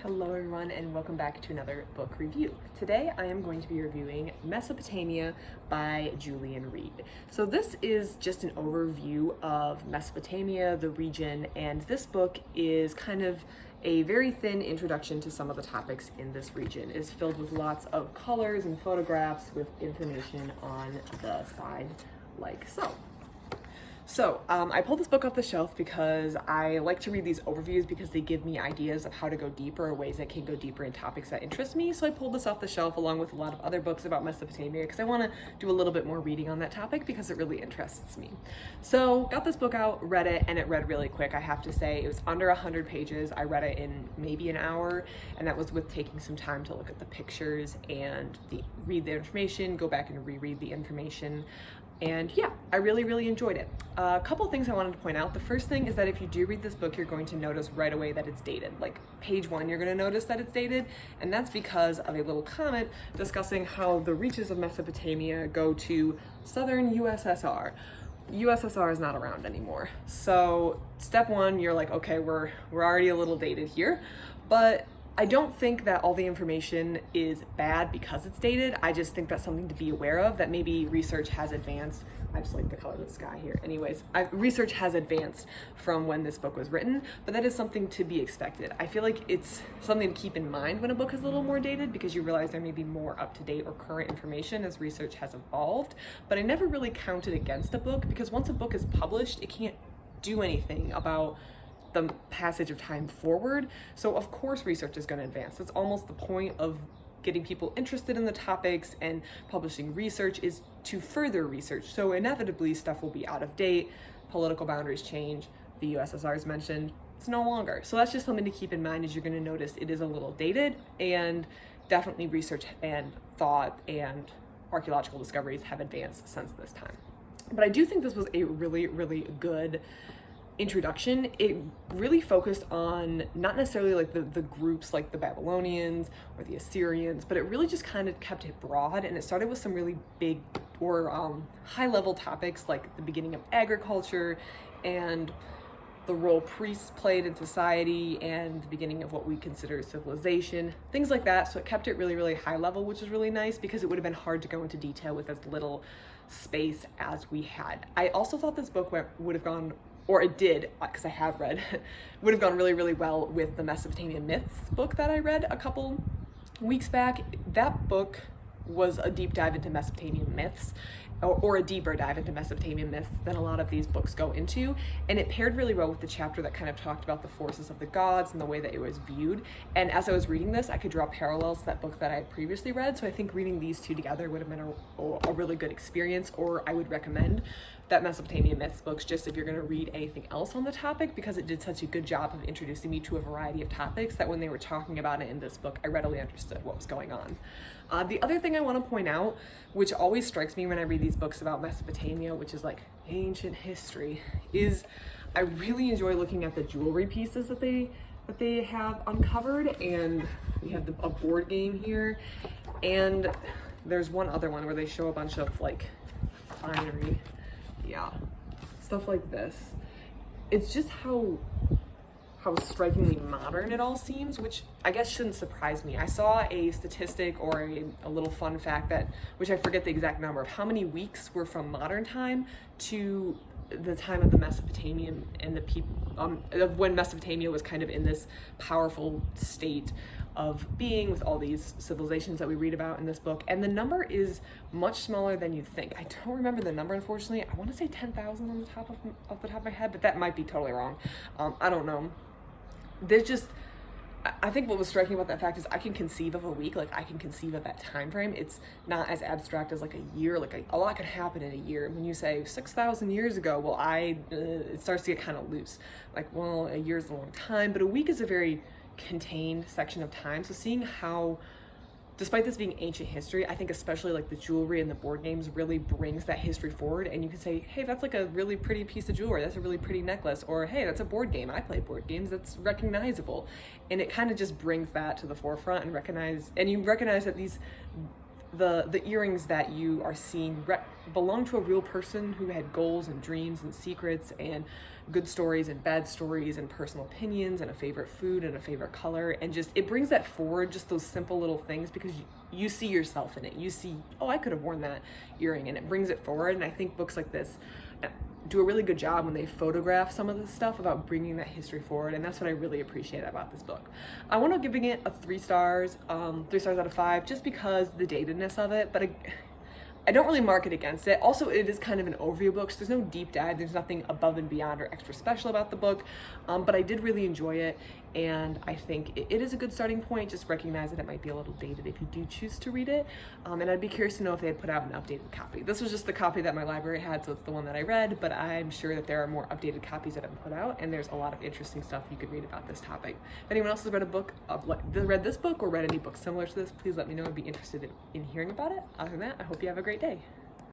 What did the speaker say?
Hello everyone and welcome back to another book review. Today I am going to be reviewing Mesopotamia by Julian Reade. So this is just an overview of Mesopotamia, the region, and this book is kind of a very thin introduction to some of the topics in this region. It is filled with lots of colors and photographs with information on the side like so. I pulled this book off the shelf because I like to read these overviews because they give me ideas of how to go deeper or ways I can go deeper in topics that interest me. So I pulled this off the shelf along with a lot of other books about Mesopotamia because I want to do a little bit more reading on that topic because it really interests me. So got this book out, read it, and it read really quick. I have to say it was under 100 pages. I read it in maybe an hour, and that was with taking some time to look at the pictures and read the information, go back and reread the information. And yeah, I really enjoyed it. A couple things I wanted to point out. The first thing is that if you do read this book, you're going to notice right away that it's dated. Like page 1, you're going to notice that it's dated, and that's because of a little comment discussing how the reaches of Mesopotamia go to southern USSR. USSR is not around anymore. So step 1, you're like, okay, we're already a little dated here, but I don't think that all the information is bad because it's dated. I just think that's something to be aware of, that maybe research has advanced. I just like the color of the sky here. Anyways, research has advanced from when this book was written, but that is something to be expected. I feel like it's something to keep in mind when a book is a little more dated because you realize there may be more up-to-date or current information as research has evolved. But I never really counted against a book because once a book is published, it can't do anything about the passage of time forward. So of course research is going to advance. That's almost the point of getting people interested in the topics, and publishing research is to further research. So inevitably stuff will be out of date, political boundaries change, the USSR is mentioned, it's no longer. So that's just something to keep in mind as you're going to notice it is a little dated, and definitely research and thought and archaeological discoveries have advanced since this time. But I do think this was a really good introduction. It really focused on not necessarily like the groups like the Babylonians or the Assyrians, but it really just kind of kept it broad, and it started with some really big or high level topics like the beginning of agriculture and the role priests played in society and the beginning of what we consider civilization, things like that. So it kept it really high level, which is really nice because it would have been hard to go into detail with as little space as we had. I also thought this book would have gone, or it did, because I have read, would have gone really well with the Mesopotamian myths book that I read a couple weeks back. That book was a deep dive into Mesopotamian myths, or a deeper dive into Mesopotamian myths than a lot of these books go into, and it paired really well with the chapter that kind of talked about the forces of the gods and the way that it was viewed. And as I was reading this, I could draw parallels to that book that I had previously read, so I think reading these two together would have been a really good experience, or I would recommend that Mesopotamian myths books just if you're going to read anything else on the topic, because it did such a good job of introducing me to a variety of topics that when they were talking about it in this book, I readily understood what was going on. The other thing I want to point out, which always strikes me when I read these books about Mesopotamia, which is like ancient history, is I really enjoy looking at the jewelry pieces that they have uncovered. And we have a board game here, and there's one other one where they show a bunch of like finery, yeah, stuff like this. It's just how strikingly modern it all seems, which I guess shouldn't surprise me. I saw a statistic or a little fun fact that, which I forget the exact number of how many weeks were from modern time to the time of the Mesopotamian and the people of when Mesopotamia was kind of in this powerful state of being with all these civilizations that we read about in this book. And the number is much smaller than you think. I don't remember the number, unfortunately. I want to say 10,000 on the top off the top of my head, but that might be totally wrong. I don't know. I think what was striking about that fact is I can conceive of a week, like I can conceive of that time frame. It's not as abstract as like a year, like a lot can happen in a year. When you say 6,000 years ago, well, it starts to get kind of loose. Like, well, a year is a long time, but a week is a very contained section of time. So seeing how, despite this being ancient history, I think especially like the jewelry and the board games really brings that history forward, and you can say, hey, that's like a really pretty piece of jewelry, that's a really pretty necklace, or hey, that's a board game, I play board games, that's recognizable. And it kind of just brings that to the forefront, and you recognize that the earrings that you are seeing belong to a real person who had goals and dreams and secrets and good stories and bad stories and personal opinions and a favorite food and a favorite color, and just it brings that forward, just those simple little things, because you see yourself in it. You see, oh, I could have worn that earring, and it brings it forward. And I think books like this do a really good job when they photograph some of the stuff about bringing that history forward, and that's what I really appreciate about this book. I want to giving it a 3 stars, 3 stars out of 5, just because the datedness of it, but I don't really mark it against it. Also, it is kind of an overview book, so there's no deep dive, there's nothing above and beyond or extra special about the book, but I did really enjoy it, and I think it is a good starting point. Just recognize that it might be a little dated if you do choose to read it, and I'd be curious to know if they had put out an updated copy. This was just the copy that my library had, so it's the one that I read, but I'm sure that there are more updated copies that have been put out, and there's a lot of interesting stuff you could read about this topic. If anyone else has read read this book or read any books similar to this, please let me know. I'd be interested in hearing about it. Other than that, I hope you have a great day.